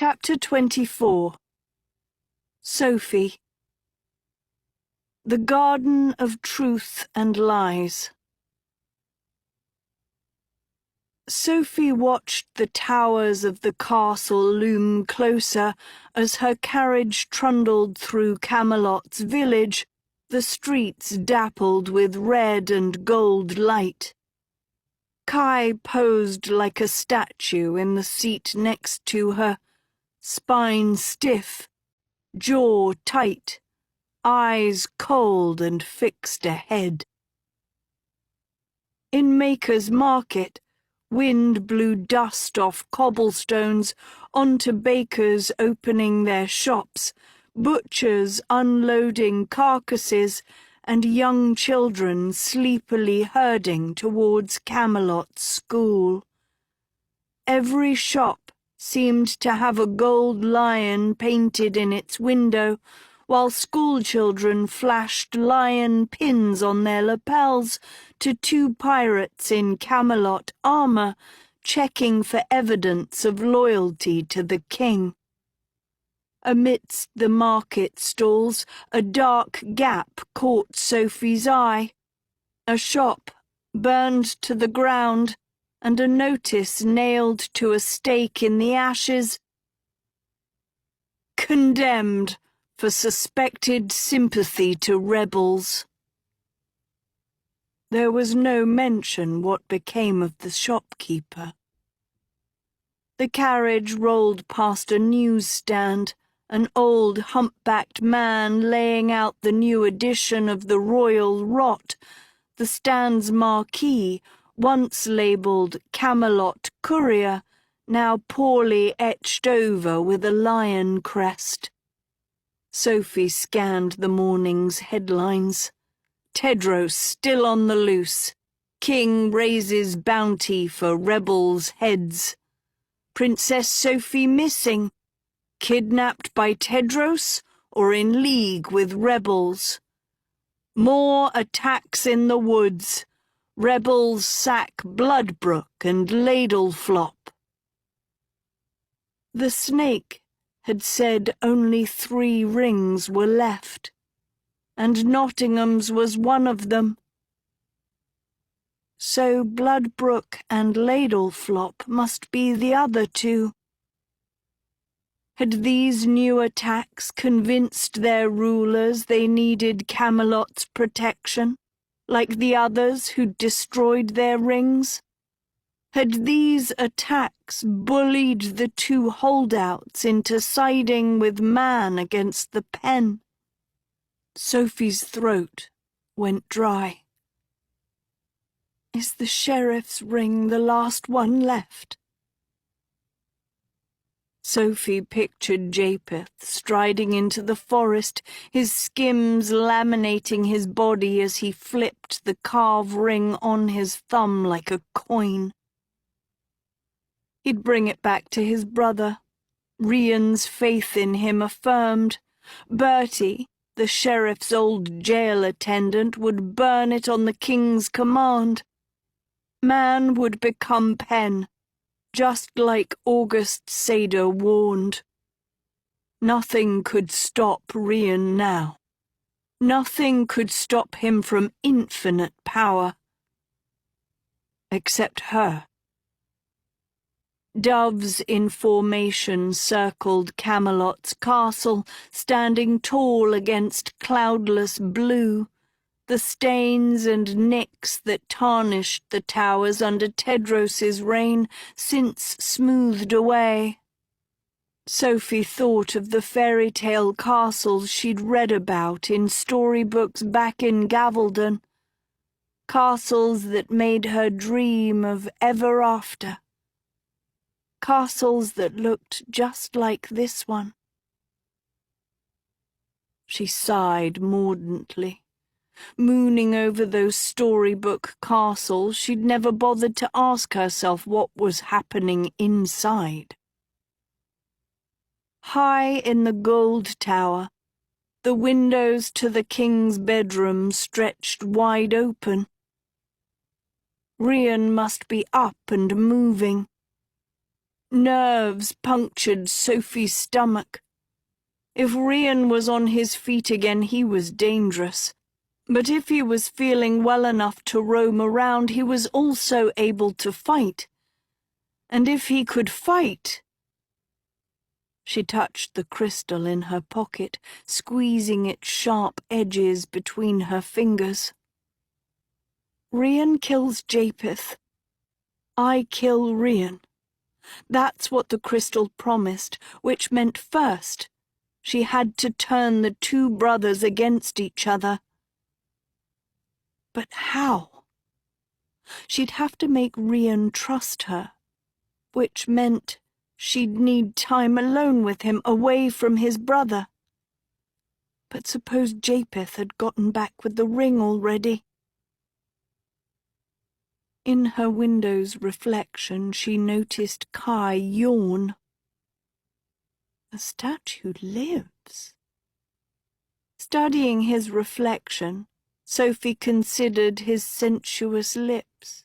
Chapter 24. Sophie. The Garden of Truth and Lies. Sophie watched the towers of the castle loom closer as her carriage trundled through Camelot's village, the streets dappled with red and gold light. Kai posed like a statue in the seat next to her, spine stiff, jaw tight, eyes cold and fixed ahead. In Maker's Market, wind blew dust off cobblestones onto bakers opening their shops, butchers unloading carcasses, and young children sleepily herding towards Camelot's school. Every shop seemed to have a gold lion painted in its window, while schoolchildren flashed lion pins on their lapels to two pirates in Camelot armour, checking for evidence of loyalty to the king. Amidst the market stalls, a dark gap caught Sophie's eye. A shop burned to the ground, and a notice nailed to a stake in the ashes: "Condemned for suspected sympathy to rebels." There was no mention what became of the shopkeeper. The carriage rolled past a newsstand, an old humpbacked man laying out the new edition of the Royal Rot, the stand's marquee, once labelled Camelot Courier, now poorly etched over with a lion crest. Sophie scanned the morning's headlines. Tedros still on the loose. King raises bounty for rebels' heads. Princess Sophie missing. Kidnapped by Tedros or in league with rebels. More attacks in the woods. Rebels sack Bloodbrook and Ladleflop. The snake had said only 3 rings were left, and Nottingham's was one of them. So Bloodbrook and Ladleflop must be the other 2. Had these new attacks convinced their rulers they needed Camelot's protection, like the others who'd destroyed their rings? Had these attacks bullied the 2 holdouts into siding with man against the pen? Sophie's throat went dry. Is the sheriff's ring the last one left? Sophie pictured Japheth striding into the forest, his skims laminating his body as he flipped the carved ring on his thumb like a coin. He'd bring it back to his brother. Rhian's faith in him affirmed. Bertie, the sheriff's old jail attendant, would burn it on the king's command. Man would become pen, just like August Sader warned. Nothing could stop Rhian now. Nothing could stop him from infinite power. Except her. Doves in formation circled Camelot's castle, standing tall against cloudless blue, the stains and nicks that tarnished the towers under Tedros's reign since smoothed away. Sophie thought of the fairy tale castles she'd read about in storybooks back in Gavaldon, castles that made her dream of ever after, castles that looked just like this one. She sighed mordantly. Mooning over those storybook castles, she'd never bothered to ask herself what was happening inside. High in the gold tower, the windows to the king's bedroom stretched wide open. Rhian must be up and moving. Nerves punctured Sophie's stomach. If Rhian was on his feet again, he was dangerous. But if he was feeling well enough to roam around, he was also able to fight. And if he could fight... She touched the crystal in her pocket, squeezing its sharp edges between her fingers. Rhian kills Japheth. I kill Rhian. That's what the crystal promised, which meant first, she had to turn the two brothers against each other. But how? She'd have to make Rhian trust her, which meant she'd need time alone with him, away from his brother. But suppose Japheth had gotten back with the ring already? In her window's reflection, she noticed Kai yawn. The statue lives. Studying his reflection, Sophie considered his sensuous lips,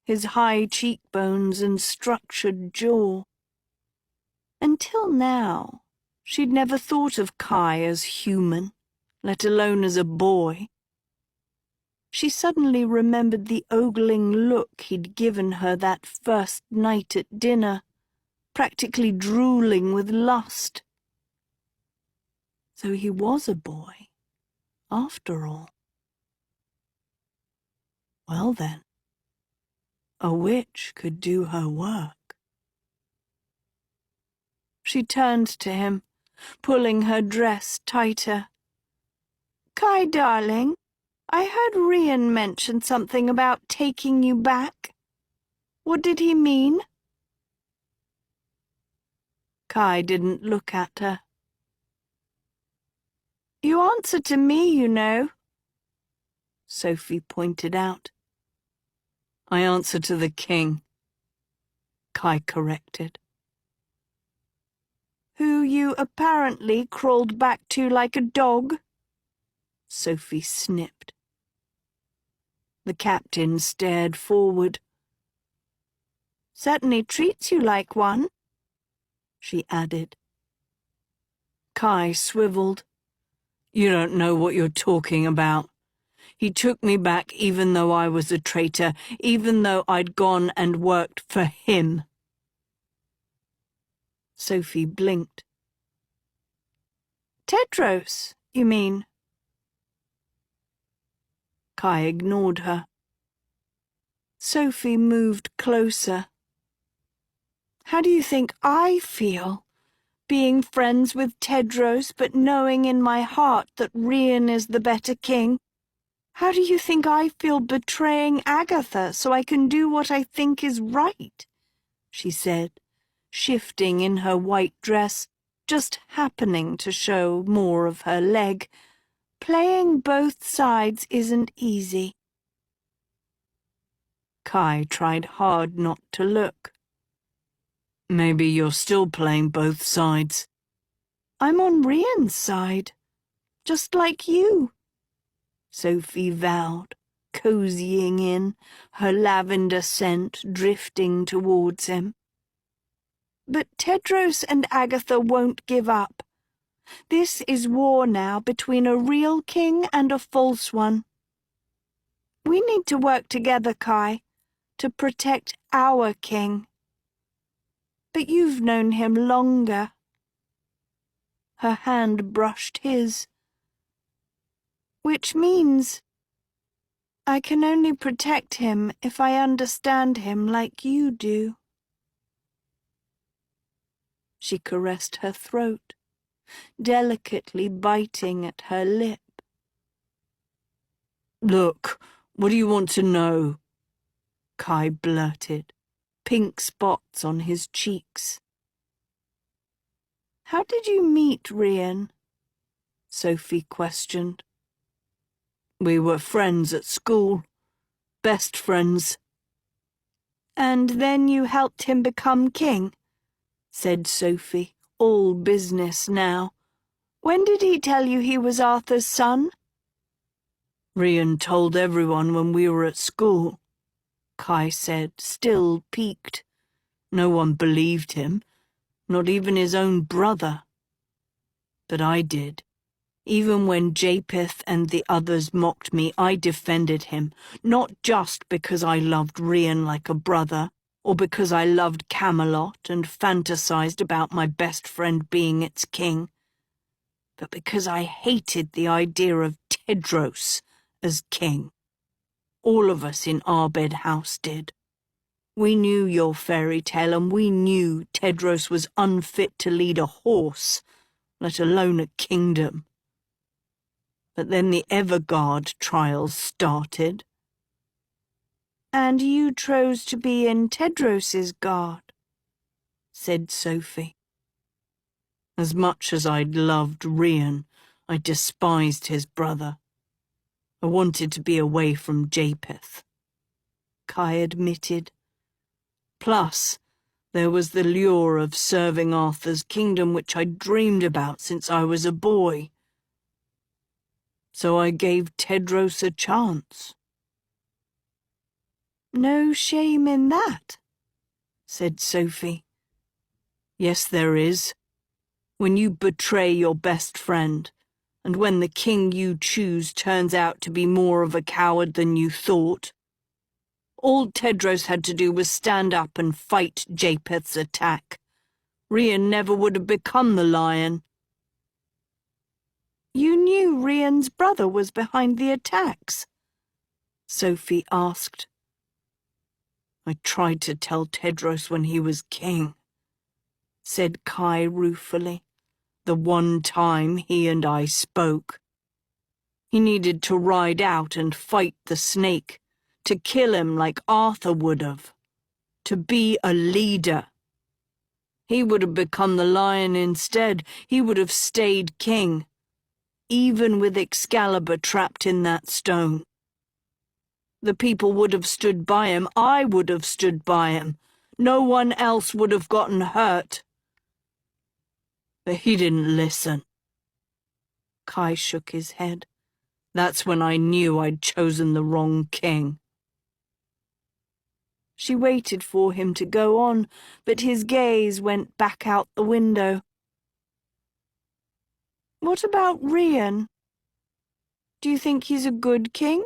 his high cheekbones and structured jaw. Until now, she'd never thought of Kai as human, let alone as a boy. She suddenly remembered the ogling look he'd given her that first night at dinner, practically drooling with lust. So he was a boy, after all. Well then, a witch could do her work. She turned to him, pulling her dress tighter. Kai, darling, I heard Rhian mention something about taking you back. What did he mean? Kai didn't look at her. You answer to me, you know, Sophie pointed out. I answer to the king, Kai corrected. Who you apparently crawled back to like a dog? Sophie snipped. The captain stared forward. Certainly treats you like one, she added. Kai swiveled. You don't know what you're talking about. He took me back even though I was a traitor, even though I'd gone and worked for him. Sophie blinked. Tedros, you mean? Kai ignored her. Sophie moved closer. How do you think I feel, being friends with Tedros but knowing in my heart that Rhian is the better king? How do you think I feel betraying Agatha so I can do what I think is right? She said, shifting in her white dress, just happening to show more of her leg. Playing both sides isn't easy. Kai tried hard not to look. Maybe you're still playing both sides. I'm on Rhian's side, just like you, Sophie vowed, cozying in, her lavender scent drifting towards him. But Tedros and Agatha won't give up. This is war now between a real king and a false one. We need to work together, Kai, to protect our king. But you've known him longer. Her hand brushed his. Which means I can only protect him if I understand him like you do. She caressed her throat, delicately biting at her lip. Look, what do you want to know? Kai blurted, pink spots on his cheeks. How did you meet Rhian? Sophie questioned. We were friends at school, best friends. And then you helped him become king, said Sophie, all business now. When did he tell you he was Arthur's son? Rhian told everyone when we were at school, Kai said, still piqued. No one believed him, not even his own brother. But I did. Even when Japheth and the others mocked me, I defended him, not just because I loved Rhian like a brother, or because I loved Camelot and fantasized about my best friend being its king, but because I hated the idea of Tedros as king. All of us in Arbed House did. We knew your fairy tale, and we knew Tedros was unfit to lead a horse, let alone a kingdom. But then the Everguard trials started. "And you chose to be in Tedros's guard," said Sophie. As much as I'd loved Rhian, I despised his brother. I wanted to be away from Japheth, Kai admitted. Plus, there was the lure of serving Arthur's kingdom, which I'd dreamed about since I was a boy. So I gave Tedros a chance. "No shame in that," said Sophie. "Yes, there is. When you betray your best friend, and when the king you choose turns out to be more of a coward than you thought. All Tedros had to do was stand up and fight Japheth's attack. Rhian never would have become the lion." "You knew Rhian's brother was behind the attacks?" Sophie asked. "I tried to tell Tedros when he was king," said Kai ruefully, "the one time he and I spoke. He needed to ride out and fight the snake, to kill him like Arthur would have, to be a leader. He would have become the lion instead. He would have stayed king, even with Excalibur trapped in that stone. The people would have stood by him. I would have stood by him. No one else would have gotten hurt. But he didn't listen." Kai shook his head. "That's when I knew I'd chosen the wrong king." She waited for him to go on, but his gaze went back out the window. "What about Rhian? Do you think he's a good king?"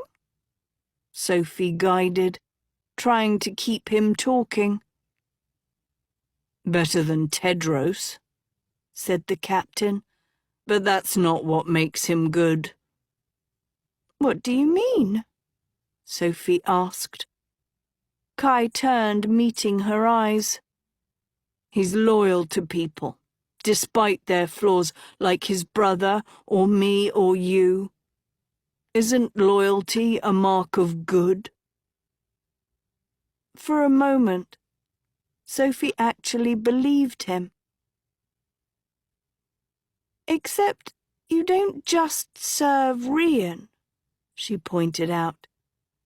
Sophie guided, trying to keep him talking. "Better than Tedros," said the captain, "but that's not what makes him good." "What do you mean?" Sophie asked. Kai turned, meeting her eyes. "He's loyal to people, despite their flaws, like his brother or me or you. Isn't loyalty a mark of good?" For a moment, Sophie actually believed him. "Except you don't just serve Rhian," she pointed out.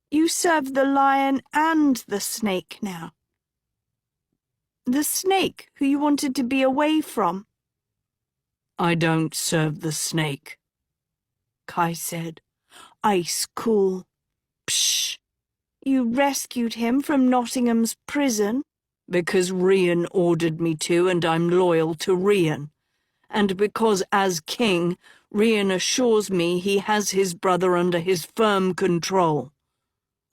"You serve the lion and the snake now. The snake who you wanted to be away from." "I don't serve the snake," Kai said, ice cool. "Psh! You rescued him from Nottingham's prison?" "Because Rhian ordered me to, and I'm loyal to Rhian. And because, as king, Rhian assures me he has his brother under his firm control.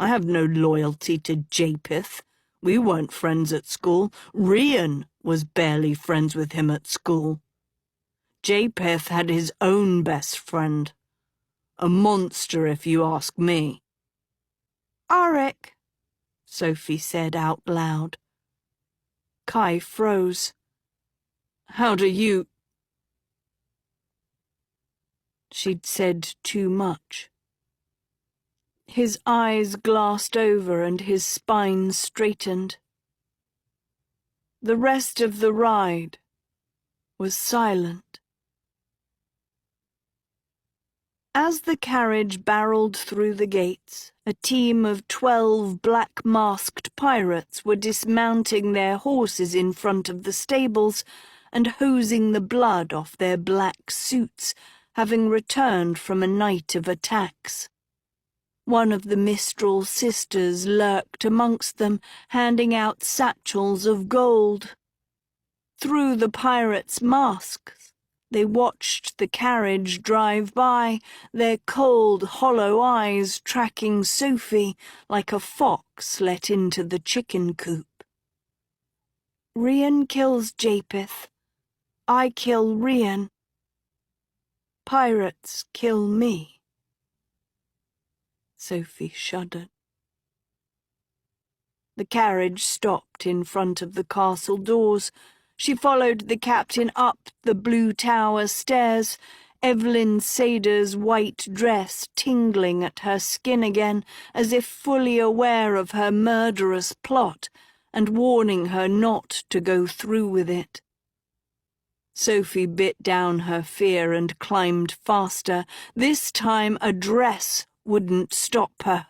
I have no loyalty to Japheth. We weren't friends at school. Rhian was barely friends with him at school. Japheth had his own best friend. A monster, if you ask me." "Arik," Sophie said out loud. Kai froze. "How do you—" She'd said too much. His eyes glassed over and his spine straightened. The rest of the ride was silent. As the carriage barreled through the gates, a team of 12 black-masked pirates were dismounting their horses in front of the stables and hosing the blood off their black suits, having returned from a night of attacks. One of the Mistral sisters lurked amongst them, handing out satchels of gold. Through the pirates' masks, they watched the carriage drive by, their cold, hollow eyes tracking Sophie like a fox let into the chicken coop. Rhian kills Japheth. I kill Rhian. Pirates kill me. Sophie shuddered. The carriage stopped in front of the castle doors. She followed the captain up the Blue Tower stairs, Evelyn Sader's white dress tingling at her skin again, as if fully aware of her murderous plot and warning her not to go through with it. Sophie bit down her fear and climbed faster. This time a dress wouldn't stop her.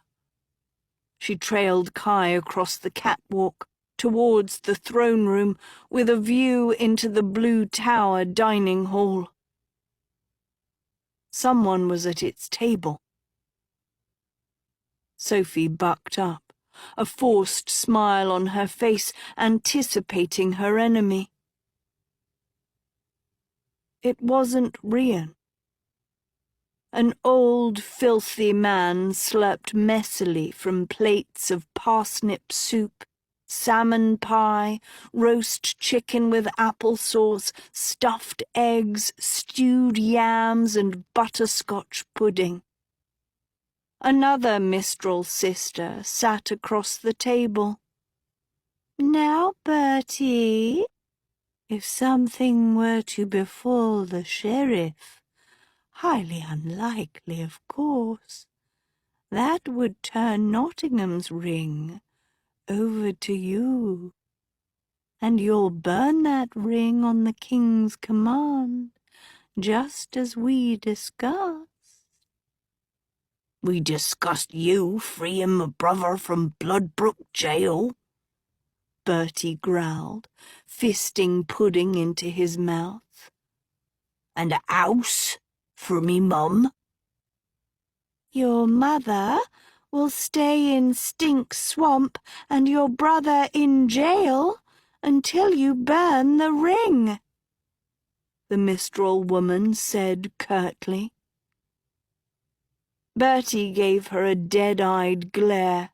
She trailed Kai across the catwalk towards the throne room with a view into the Blue Tower dining hall. Someone was at its table. Sophie bucked up, a forced smile on her face, anticipating her enemy. It wasn't Rhian. An old, filthy man slurped messily from plates of parsnip soup, salmon pie, roast chicken with applesauce, stuffed eggs, stewed yams, and butterscotch pudding. Another Mistral sister sat across the table. "Now, Bertie, if something were to befall the sheriff, highly unlikely, of course, that would turn Nottingham's ring over to you, and you'll burn that ring on the king's command, just as we discussed." "We discussed you freeing my brother from Bloodbrook jail," Bertie growled, fisting pudding into his mouth. "And a house for me mum." "Your mother will stay in Stink Swamp and your brother in jail until you burn the ring," the Mistral woman said curtly. Bertie gave her a dead-eyed glare.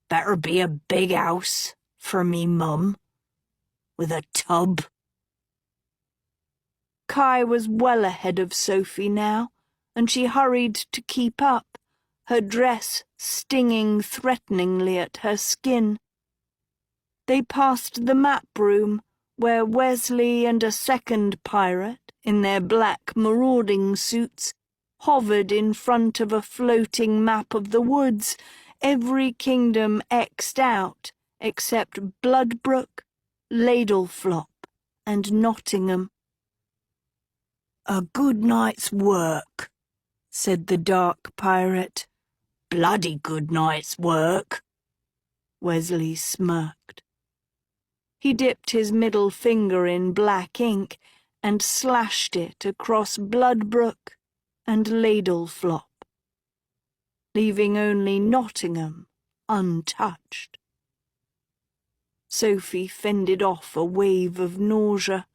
"Better be a big house for me mum, with a tub." Kai was well ahead of Sophie now, and she hurried to keep up, her dress stinging threateningly at her skin. They passed the map room, where Wesley and a second pirate, in their black marauding suits, hovered in front of a floating map of the woods, every kingdom X'd out except Bloodbrook, Ladleflop, and Nottingham. "A good night's work," said the dark pirate. "Bloody good night's work." Wesley smirked. He dipped his middle finger in black ink and slashed it across Bloodbrook and Ladleflop, leaving only Nottingham untouched. Sophie fended off a wave of nausea.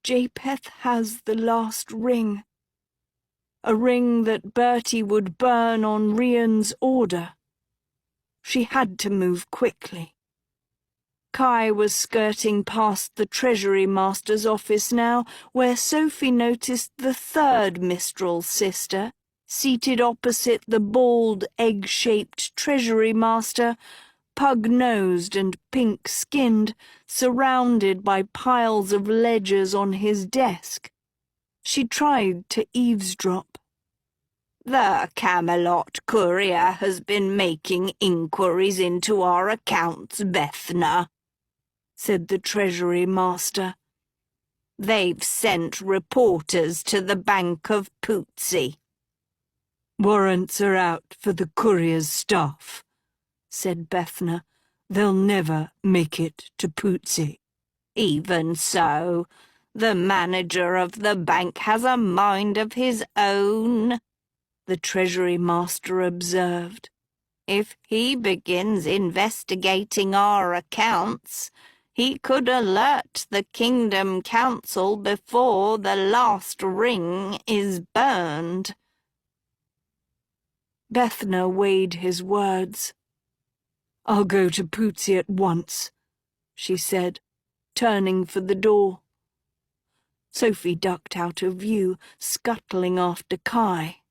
Japheth has the last ring, a ring that Bertie would burn on Rhian's order. She had to move quickly. Kai was skirting past the Treasury Master's office now, where Sophie noticed the third Mistral sister, seated opposite the bald, egg-shaped Treasury Master, pug-nosed and pink-skinned, surrounded by piles of ledgers on his desk. She tried to eavesdrop. "The Camelot courier has been making inquiries into our accounts, Bethna," said the Treasury Master. "They've sent reporters to the Bank of Pootsy." "Warrants are out for the courier's staff," said Bethna. "They'll never make it to Pootsy." "Even so, the manager of the bank has a mind of his own," the Treasury Master observed. "If he begins investigating our accounts, he could alert the Kingdom Council before the last ring is burned." Bethna weighed his words. "I'll go to Pootsie at once," she said, turning for the door. Sophie ducked out of view, scuttling after Kai.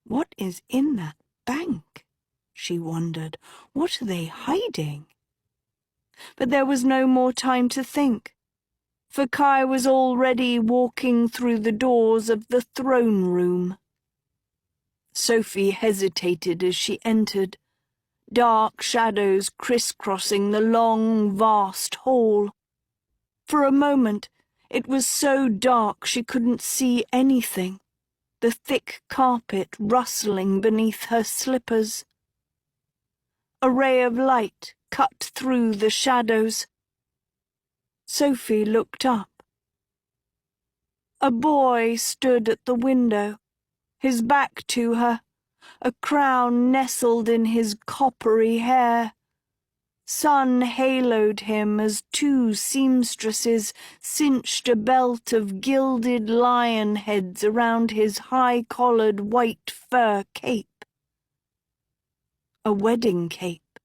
What is in that bank? She wondered. What are they hiding? But there was no more time to think, for Kai was already walking through the doors of the throne room. Sophie hesitated as she entered, dark shadows crisscrossing the long, vast hall. For a moment, it was so dark she couldn't see anything, the thick carpet rustling beneath her slippers. A ray of light cut through the shadows. Sophie looked up. A boy stood at the window, his back to her, a crown nestled in his coppery hair. Sun haloed him as two seamstresses cinched a belt of gilded lion heads around his high-collared white fur cape. A wedding cape.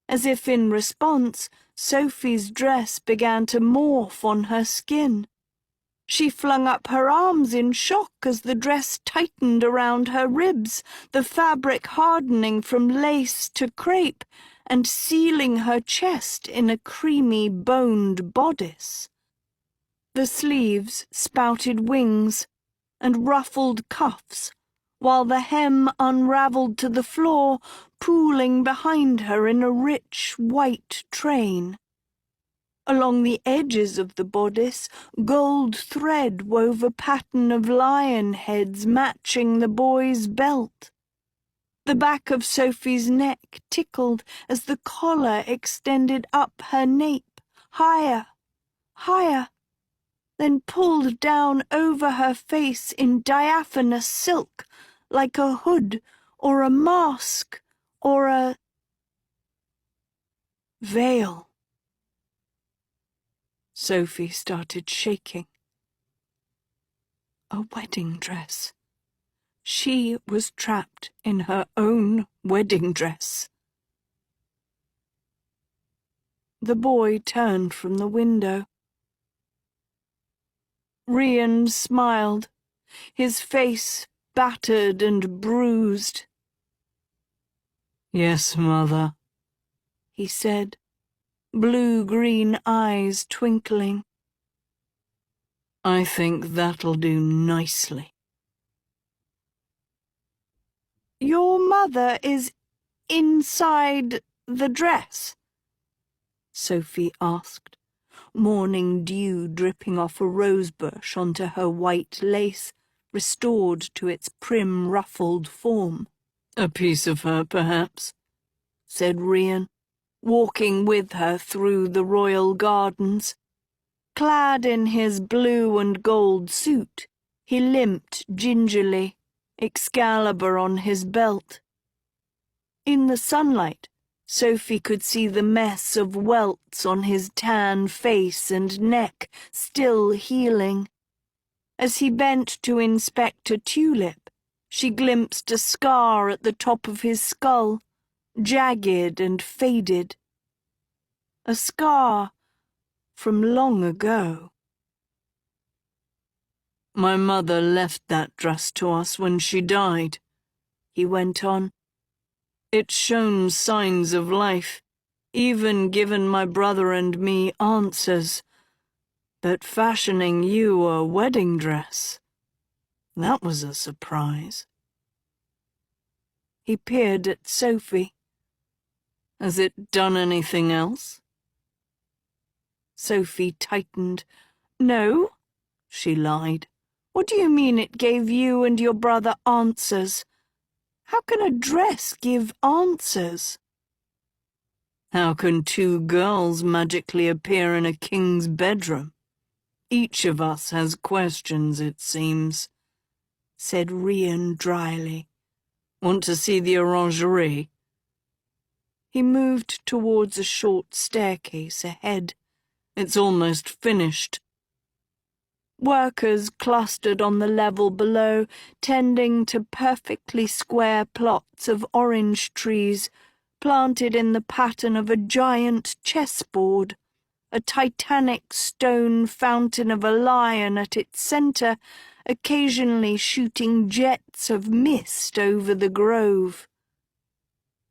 As if in response, Sophie's dress began to morph on her skin. She flung up her arms in shock as the dress tightened around her ribs, the fabric hardening from lace to crepe and sealing her chest in a creamy boned bodice. The sleeves spouted wings and ruffled cuffs, while the hem unravelled to the floor, pooling behind her in a rich white train. Along the edges of the bodice, gold thread wove a pattern of lion heads matching the boy's belt. The back of Sophie's neck tickled as the collar extended up her nape, higher, higher, then pulled down over her face in diaphanous silk, like a hood or a mask or a veil. Sophie started shaking. A wedding dress. She was trapped in her own wedding dress. The boy turned from the window. Rhian smiled, his face battered and bruised. "Yes, Mother," he said, blue-green eyes twinkling. "I think that'll do nicely." "Your mother is inside the dress?" Sophie asked, morning dew dripping off a rosebush onto her white lace, restored to its prim, ruffled form. "A piece of her, perhaps," said Rhian, walking with her through the royal gardens. Clad in his blue and gold suit, he limped gingerly, Excalibur on his belt. In the sunlight, Sophie could see the mess of welts on his tan face and neck, still healing. As he bent to inspect a tulip, she glimpsed a scar at the top of his skull, jagged and faded. A scar from long ago. "My mother left that dress to us when she died," he went on. "It's shown signs of life, even given my brother and me answers. But fashioning you a wedding dress, that was a surprise." He peered at Sophie. "Has it done anything else?" Sophie tightened. "No," she lied. "What do you mean it gave you and your brother answers? How can a dress give answers?" "How can two girls magically appear in a king's bedroom? Each of us has questions, it seems," said Rhian dryly. Want to see the orangerie? He moved towards a short staircase ahead. It's almost finished. Workers clustered on the level below, tending to perfectly square plots of orange trees, planted in the pattern of a giant chessboard, a titanic stone fountain of a lion at its centre, occasionally shooting jets of mist over the grove.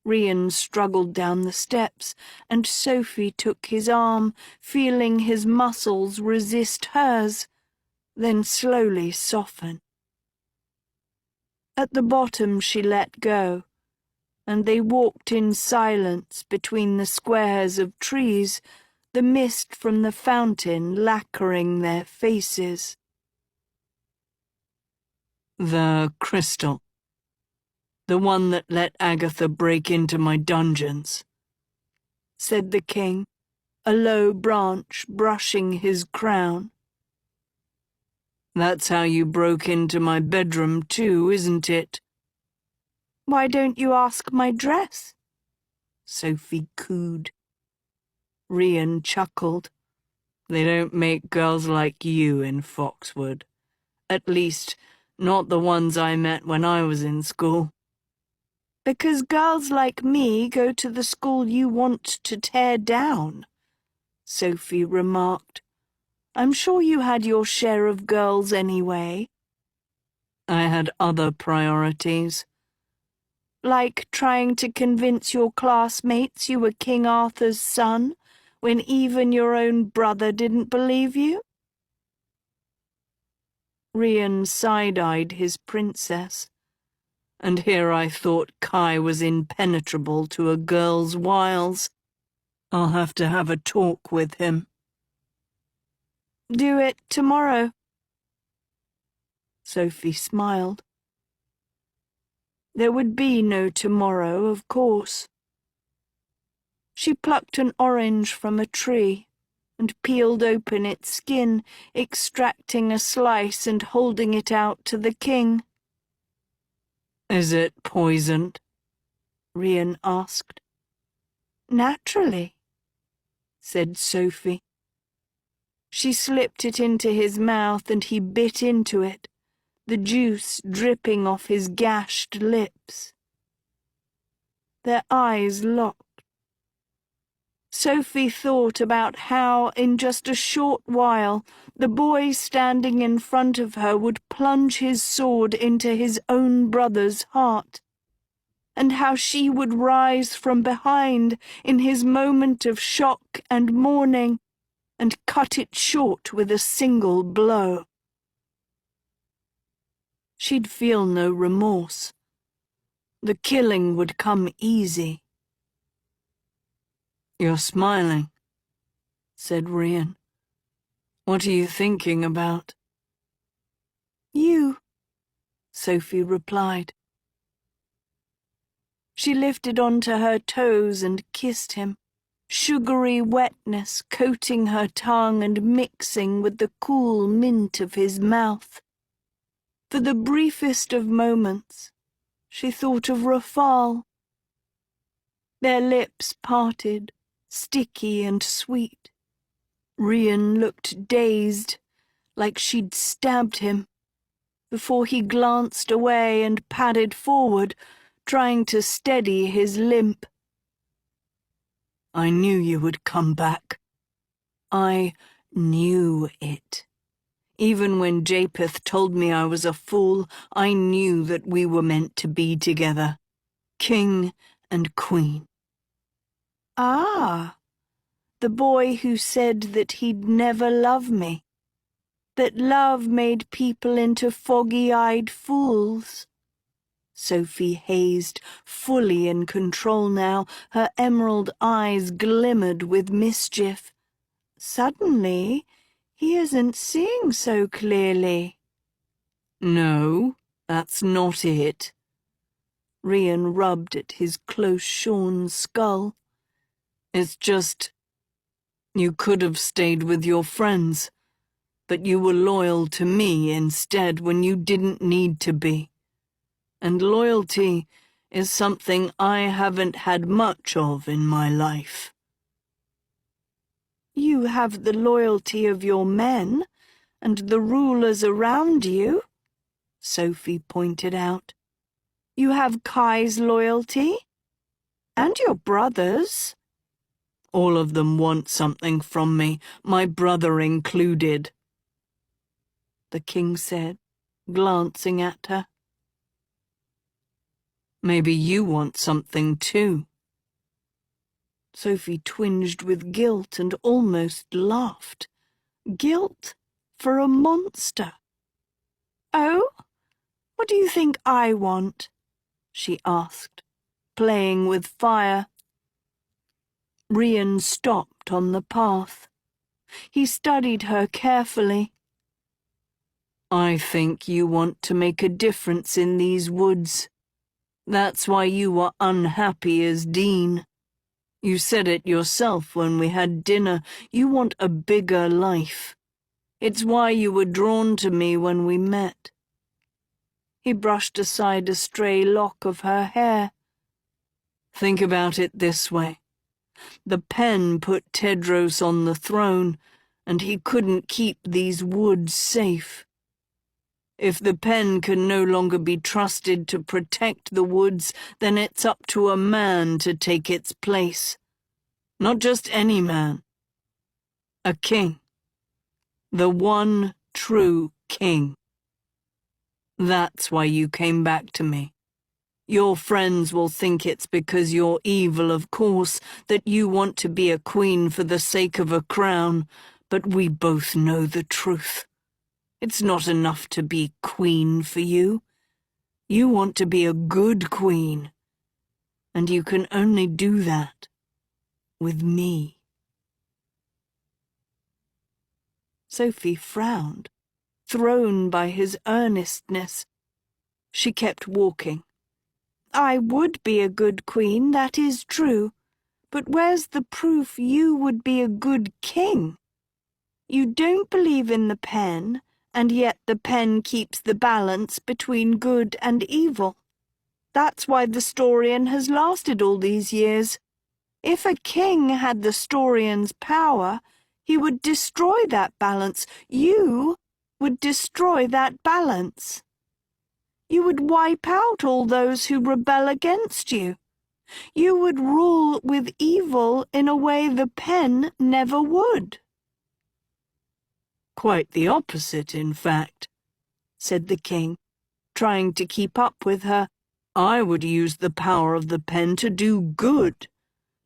Rhian struggled down the steps, and Sophie took his arm, feeling his muscles resist hers, then slowly soften. At the bottom she let go, and they walked in silence between the squares of trees, the mist from the fountain lacquering their faces. The crystal. The one that let Agatha break into my dungeons, said the king, a low branch brushing his crown. That's how you broke into my bedroom too, isn't it? Why don't you ask my dress? Sophie cooed. Rhian chuckled. They don't make girls like you in Foxwood. At least, not the ones I met when I was in school. Because girls like me go to the school you want to tear down, Sophie remarked. I'm sure you had your share of girls anyway. I had other priorities. Like trying to convince your classmates you were King Arthur's son, when even your own brother didn't believe you? Rhian side-eyed his princess. And here I thought Kai was impenetrable to a girl's wiles. I'll have to have a talk with him. Do it tomorrow. Sophie smiled. There would be no tomorrow, of course. She plucked an orange from a tree and peeled open its skin, extracting a slice and holding it out to the king. Is it poisoned? Rhian asked. Naturally, said Sophie. She slipped it into his mouth and he bit into it, the juice dripping off his gashed lips. Their eyes locked. Sophie thought about how, in just a short while, the boy standing in front of her would plunge his sword into his own brother's heart, and how she would rise from behind in his moment of shock and mourning and cut it short with a single blow. She'd feel no remorse. The killing would come easy. You're smiling, said Rhian. What are you thinking about? You, Sophie replied. She lifted onto her toes and kissed him, sugary wetness coating her tongue and mixing with the cool mint of his mouth. For the briefest of moments, she thought of Rafal. Their lips parted, sticky and sweet. Rhian looked dazed, like she'd stabbed him, before he glanced away and padded forward, trying to steady his limp. I knew you would come back. I knew it. Even when Japheth told me I was a fool, I knew that we were meant to be together. King and Queen. Ah, the boy who said that he'd never love me, that love made people into foggy-eyed fools. Sophie hazed, fully in control now, her emerald eyes glimmered with mischief. Suddenly, he isn't seeing so clearly. No, that's not it. Rhian rubbed at his close-shorn skull. It's just, you could have stayed with your friends. but you were loyal to me instead when you didn't need to be. And loyalty is something I haven't had much of in my life. You have the loyalty of your men and the rulers around you, Sophie pointed out. You have Kai's loyalty, and your brother's. All of them want something from me, my brother included, the king said, glancing at her. Maybe you want something too. Sophie twinged with guilt and almost laughed. Guilt for a monster. Oh, what do you think I want? She asked, playing with fire. Rhian stopped on the path. He studied her carefully. I think you want to make a difference in these woods. That's why you were unhappy as Dean. You said it yourself when we had dinner. You want a bigger life. It's why you were drawn to me when we met. He brushed aside a stray lock of her hair. Think about it this way. The pen put Tedros on the throne, and he couldn't keep these woods safe. If the pen can no longer be trusted to protect the woods, then it's up to a man to take its place. Not just any man. A king. The one true king. That's why you came back to me. Your friends will think it's because you're evil, of course, that you want to be a queen for the sake of a crown, but we both know the truth. It's not enough to be queen for you. You want to be a good queen, and you can only do that with me. Sophie frowned, thrown by his earnestness. She kept walking. I would be a good queen, that is true, but where's the proof you would be a good king? You don't believe in the pen, and yet the pen keeps the balance between good and evil. That's why the Storian has lasted all these years. If a king had the Storian's power, he would destroy that balance. You would destroy that balance. You would wipe out all those who rebel against you. You would rule with evil in a way the pen never would. Quite the opposite, in fact, said the king, trying to keep up with her. I would use the power of the pen to do good,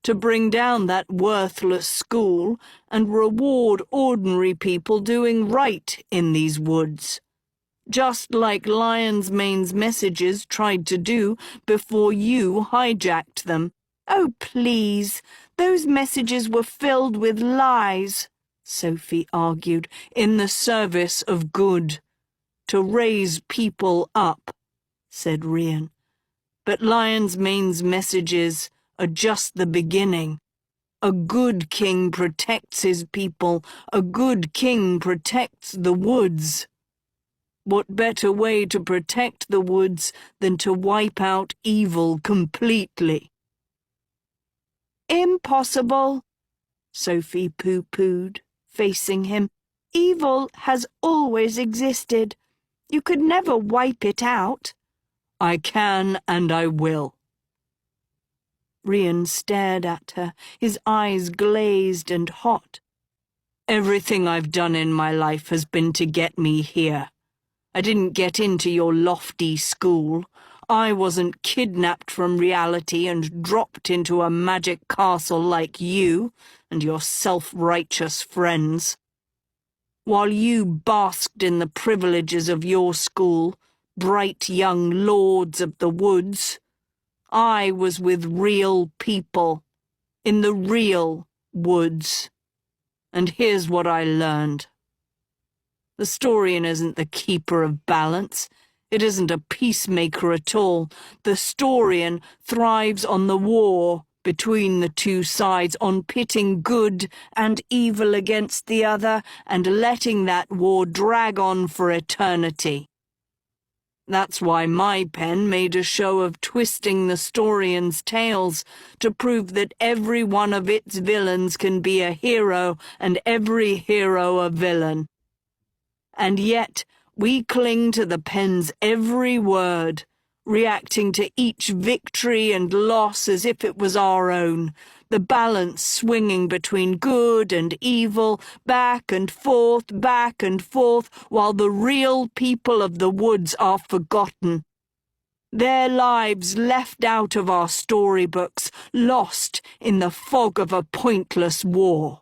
to bring down that worthless school and reward ordinary people doing right in these woods. Just like Lion's Mane's messages tried to do before you hijacked them. Oh, please, those messages were filled with lies, Sophie argued, in the service of good. To raise people up, said Rhian. But Lion's Mane's messages are just the beginning. A good king protects his people. A good king protects the woods. What better way to protect the woods than to wipe out evil completely? Impossible, Sophie pooh-poohed, facing him. Evil has always existed. You could never wipe it out. I can and I will. Rhian stared at her, his eyes glazed and hot. Everything I've done in my life has been to get me here. I didn't get into your lofty school. I wasn't kidnapped from reality and dropped into a magic castle like you and your self-righteous friends. While you basked in the privileges of your school, bright young lords of the woods, I was with real people, in the real woods. And here's what I learned. The Storian isn't the keeper of balance. It isn't a peacemaker at all. The Storian thrives on the war between the two sides on pitting good and evil against the other and letting that war drag on for eternity. That's why my pen made a show of twisting the Storians' tales to prove that every one of its villains can be a hero and every hero a villain. And yet we cling to the pen's every word, reacting to each victory and loss as if it was our own, the balance swinging between good and evil, back and forth, while the real people of the woods are forgotten. Their lives left out of our storybooks, lost in the fog of a pointless war.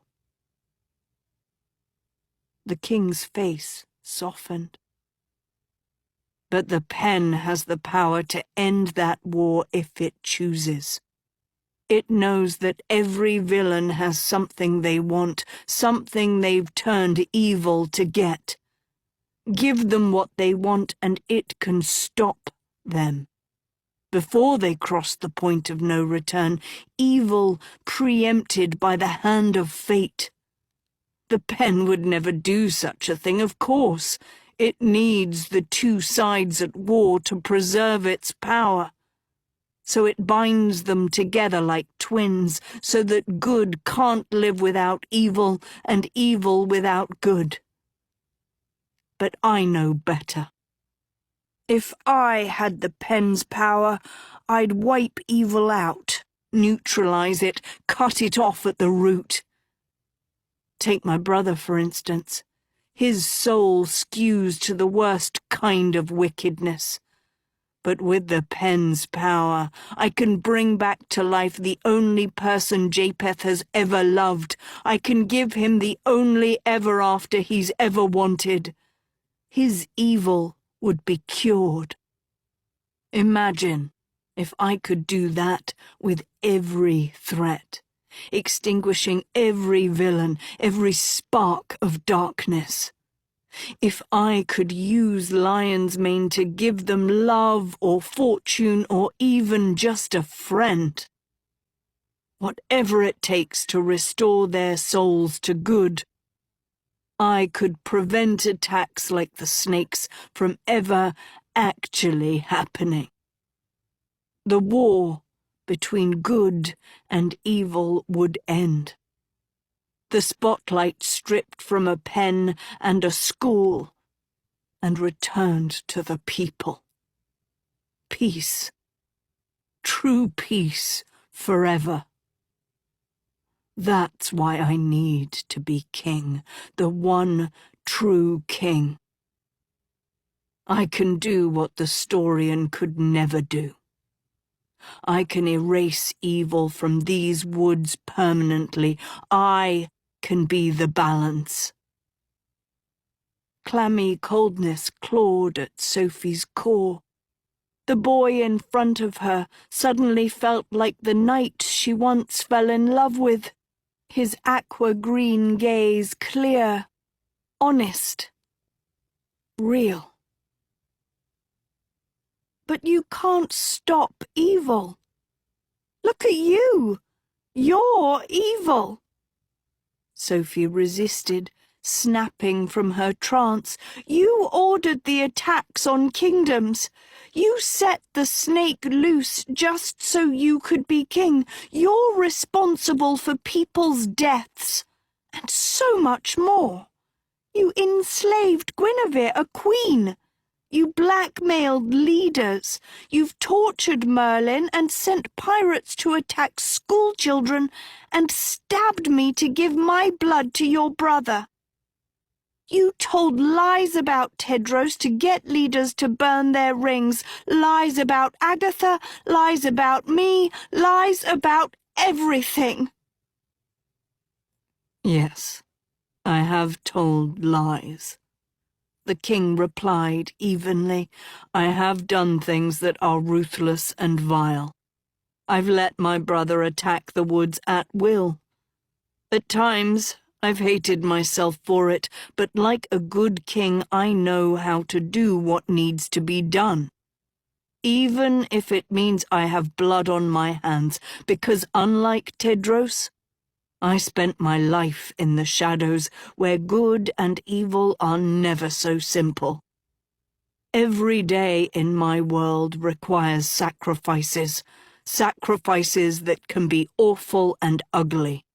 The king's face softened. But the pen has the power to end that war if it chooses. It knows that every villain has something they want, something they've turned evil to get. Give them what they want and it can stop them. Before they cross the point of no return, evil preempted by the hand of fate. The pen would never do such a thing, of course. It needs the two sides at war to preserve its power. So it binds them together like twins, so that good can't live without evil and evil without good. But I know better. If I had the pen's power, I'd wipe evil out, neutralize it, cut it off at the root. Take my brother, for instance. His soul skews to the worst kind of wickedness. But with the pen's power, I can bring back to life the only person Japheth has ever loved. I can give him the only ever after he's ever wanted. His evil would be cured. Imagine if I could do that with every threat, extinguishing every villain, every spark of darkness. If I could use lion's mane to give them love or fortune or even just a friend. Whatever it takes to restore their souls to good. I could prevent attacks like the snakes from ever actually happening. The war between good and evil would end. The spotlight stripped from a pen and a school, and returned to the people. Peace. True peace forever. That's why I need to be king, the one true king. I can do what the Storian could never do. I can erase evil from these woods permanently. I can be the balance. Clammy coldness clawed at Sophie's core. The boy in front of her suddenly felt like the knight she once fell in love with, his aqua-green gaze clear, honest, real. But you can't stop evil. Look at you! You're evil! Sophie resisted, snapping from her trance. You ordered the attacks on kingdoms. You set the snake loose just so you could be king. You're responsible for people's deaths, and so much more. You enslaved Guinevere, a queen. You blackmailed leaders. You've tortured Merlin and sent pirates to attack schoolchildren and stabbed me to give my blood to your brother. You told lies about Tedros to get leaders to burn their rings, lies about Agatha, lies about me, lies about everything. Yes, I have told lies. The king replied evenly. I have done things that are ruthless and vile. I've let my brother attack the woods at will. At times, I've hated myself for it, but like a good king, I know how to do what needs to be done. even if it means I have blood on my hands, because unlike Tedros, I spent my life in the shadows where good and evil are never so simple. Every day in my world requires sacrifices, sacrifices that can be awful and ugly.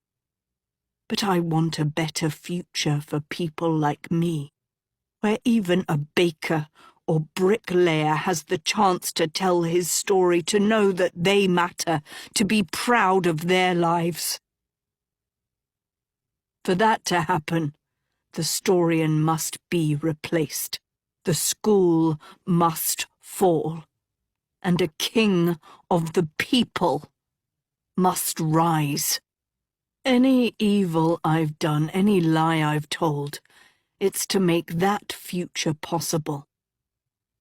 But I want a better future for people like me, where even a baker or bricklayer has the chance to tell his story, to know that they matter, to be proud of their lives. For that to happen, the Storian must be replaced. The school must fall. And a king of the people must rise. Any evil I've done, any lie I've told, it's to make that future possible.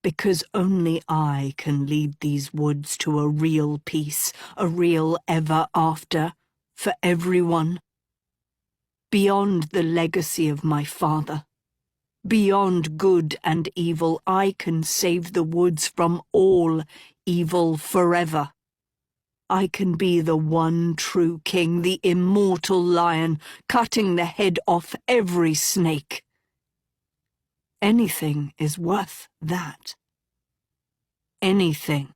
Because only I can lead these woods to a real peace, a real ever after, for everyone. Beyond the legacy of my father, beyond good and evil, I can save the woods from all evil forever. I can be the one true king, the immortal lion, cutting the head off every snake. Anything is worth that. Anything.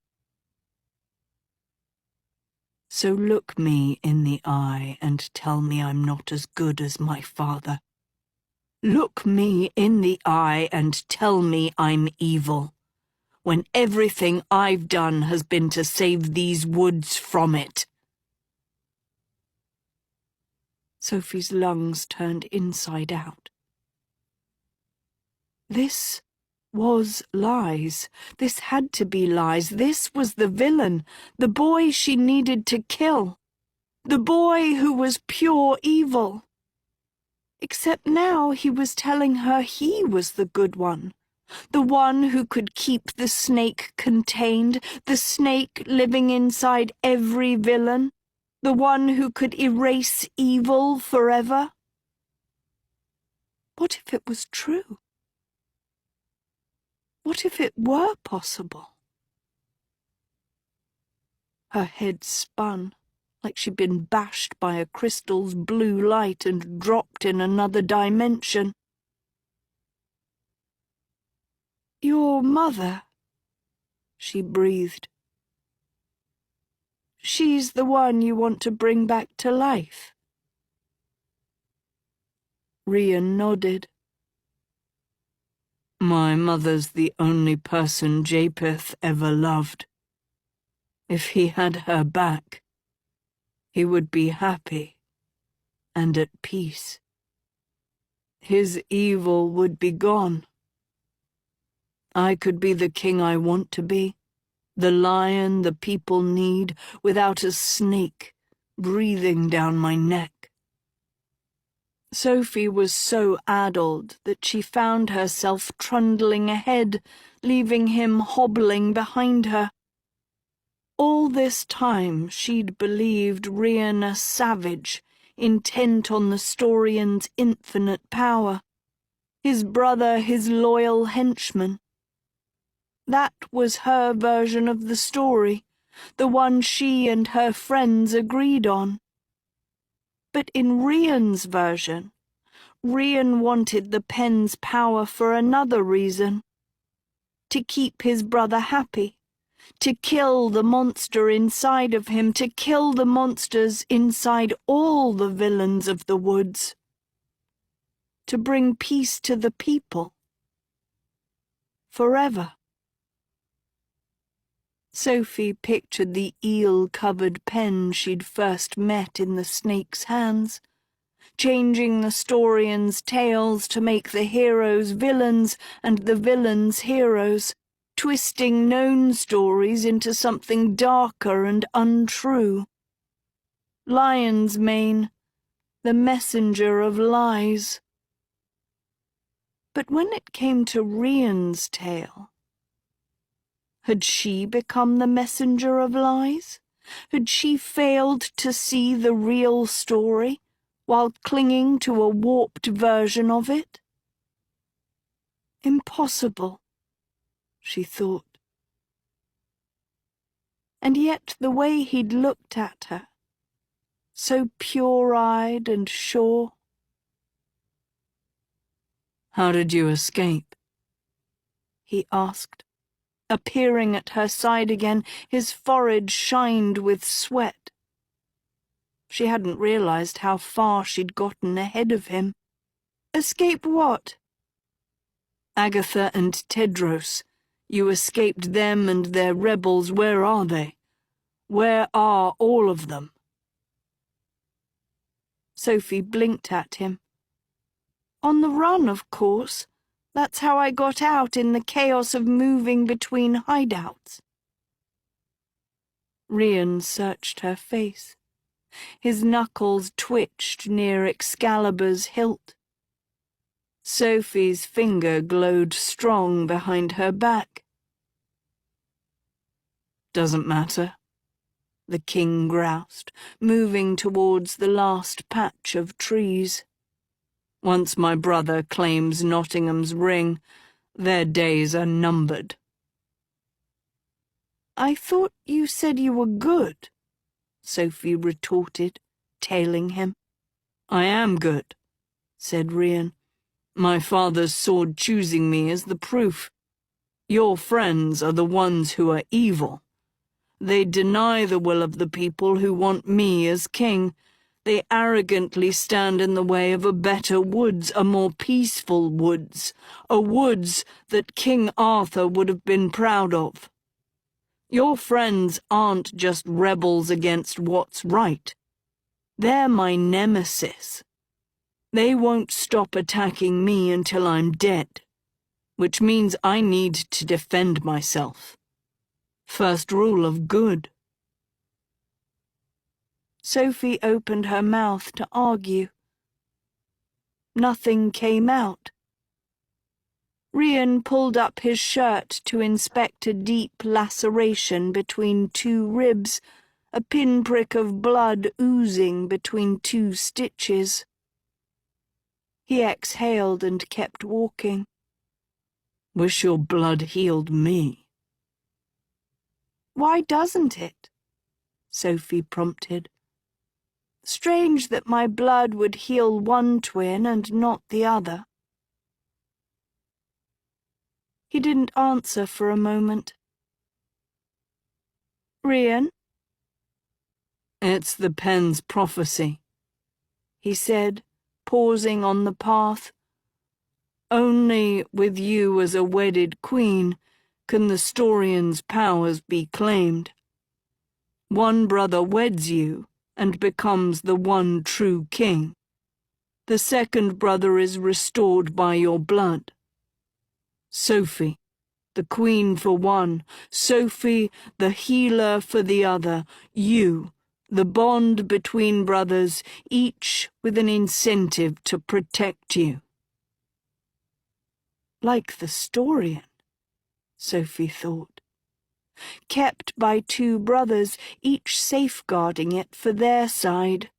So look me in the eye and tell me I'm not as good as my father. Look me in the eye and tell me I'm evil, when everything I've done has been to save these woods from it. Sophie's lungs turned inside out. This was lies. This had to be lies. This was the villain, the boy she needed to kill, the boy who was pure evil. Except now he was telling her he was the good one, the one who could keep the snake contained, the snake living inside every villain, the one who could erase evil forever. What if it was true? What if it were possible? Her head spun, like she'd been bashed by a crystal's blue light and dropped in another dimension. "Your mother," she breathed. "She's the one you want to bring back to life?" Rhian nodded. "My mother's the only person Japheth ever loved. If he had her back, he would be happy and at peace. His evil would be gone. I could be the king I want to be, the lion the people need, without a snake breathing down my neck." Sophie was so addled that she found herself trundling ahead, leaving him hobbling behind her. All this time she'd believed Rhian a savage, intent on the Storian's infinite power, his brother his loyal henchman. That was her version of the story, the one she and her friends agreed on. But in Rhian's version, Rhian wanted the pen's power for another reason: to keep his brother happy, to kill the monster inside of him, to kill the monsters inside all the villains of the woods, to bring peace to the people. Forever. Sophie pictured the eel-covered pen she'd first met in the snake's hands, changing the Storian's tales to make the heroes villains and the villains heroes, twisting known stories into something darker and untrue. Lion's mane, the messenger of lies. But when it came to Rhian's tale, had she become the messenger of lies? Had she failed to see the real story while clinging to a warped version of it? Impossible, she thought. And yet the way he'd looked at her, so pure-eyed and sure. "How did you escape?" he asked, appearing at her side again. His forehead shined with sweat. She hadn't realized how far she'd gotten ahead of him. "Escape what?" "Agatha and Tedros. You escaped them and their rebels. Where are they? Where are all of them?" Sophie blinked at him. "On the run, of course. That's how I got out in the chaos of moving between hideouts." Rhian searched her face. His knuckles twitched near Excalibur's hilt. Sophie's finger glowed strong behind her back. "Doesn't matter," the king groused, moving towards the last patch of trees. "Once my brother claims Nottingham's ring, their days are numbered." "I thought you said you were good," Sophie retorted, tailing him. "I am good," said Rhian. "My father's sword choosing me is the proof. Your friends are the ones who are evil. They deny the will of the people who want me as king. They arrogantly stand in the way of a better woods, a more peaceful woods, a woods that King Arthur would have been proud of. Your friends aren't just rebels against what's right. They're my nemesis. They won't stop attacking me until I'm dead, which means I need to defend myself. First rule of good." Sophie opened her mouth to argue. Nothing came out. Rhian pulled up his shirt to inspect a deep laceration between two ribs, a pinprick of blood oozing between two stitches. He exhaled and kept walking. "Wish your blood healed me." "Why doesn't it?" Sophie prompted. "Strange that my blood would heal one twin and not the other." He didn't answer for a moment. "Rhian?" "It's the pen's prophecy," he said, pausing on the path. "Only with you as a wedded queen can the Storian's powers be claimed. One brother weds you and becomes the one true king. The second brother is restored by your blood. Sophie, the queen for one, Sophie, the healer for the other, you, the bond between brothers, each with an incentive to protect you." Like the Storian, Sophie thought. Kept by two brothers, each safeguarding it for their side.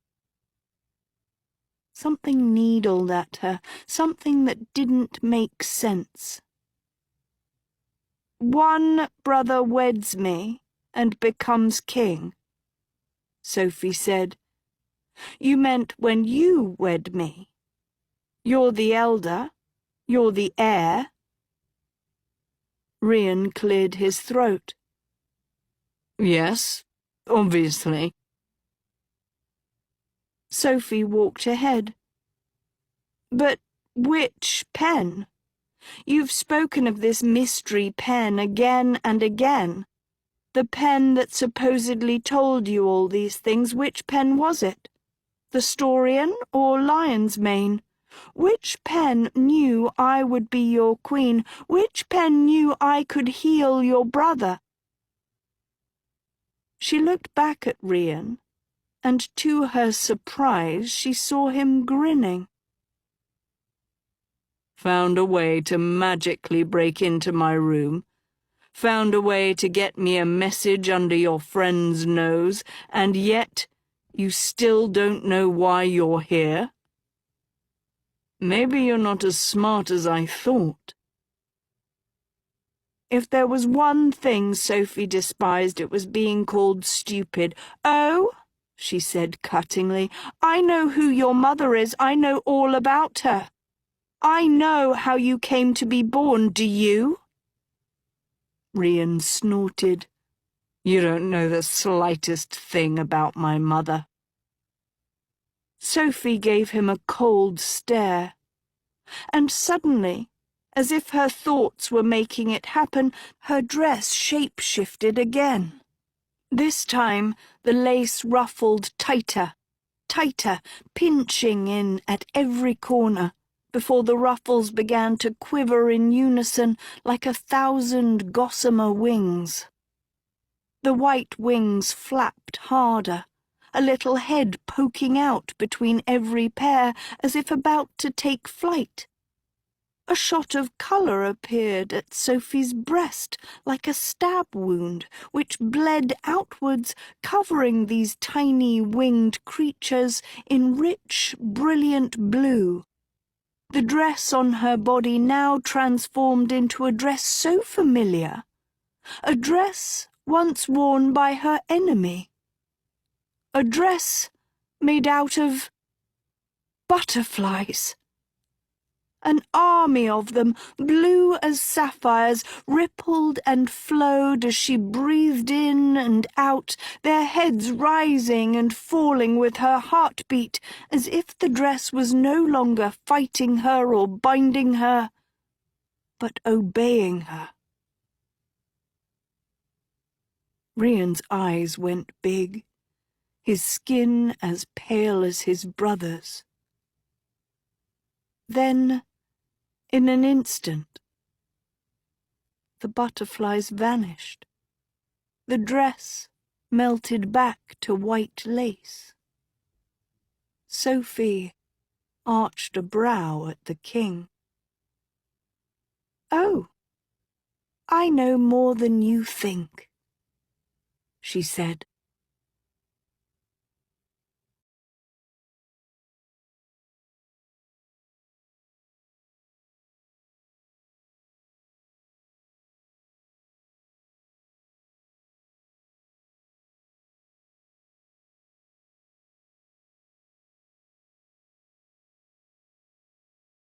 Something needled at her, something that didn't make sense. "One brother weds me and becomes king," Sophie said. "You meant when you wed me. You're the elder, you're the heir." Rhian cleared his throat. "Yes, obviously." Sophie walked ahead. "But which pen? You've spoken of this mystery pen again and again. The pen that supposedly told you all these things, which pen was it? The Storian or Lion's Mane? Which pen knew I would be your queen? Which pen knew I could heal your brother?" She looked back at Rhian, and to her surprise she saw him grinning. "Found a way to magically break into my room, found a way to get me a message under your friend's nose, and yet you still don't know why you're here? Maybe you're not as smart as I thought." If there was one thing Sophie despised, it was being called stupid. "Oh," she said cuttingly, "I know who your mother is. I know all about her. I know how you came to be born, do you?" Rhian snorted. "You don't know the slightest thing about my mother." Sophie gave him a cold stare, and suddenly, as if her thoughts were making it happen, her dress shape-shifted again. This time the lace ruffled tighter, tighter, pinching in at every corner, before the ruffles began to quiver in unison like 1,000 gossamer wings. The white wings flapped harder, a little head poking out between every pair as if about to take flight. A shot of colour appeared at Sophie's breast like a stab wound, which bled outwards, covering these tiny winged creatures in rich, brilliant blue. The dress on her body now transformed into a dress so familiar, a dress once worn by her enemy. A dress made out of butterflies. An army of them, blue as sapphires, rippled and flowed as she breathed in and out, their heads rising and falling with her heartbeat, as if the dress was no longer fighting her or binding her, but obeying her. Rhian's eyes went big, his skin as pale as his brother's. Then, in an instant, the butterflies vanished. The dress melted back to white lace. Sophie arched a brow at the king. "Oh, I know more than you think," she said.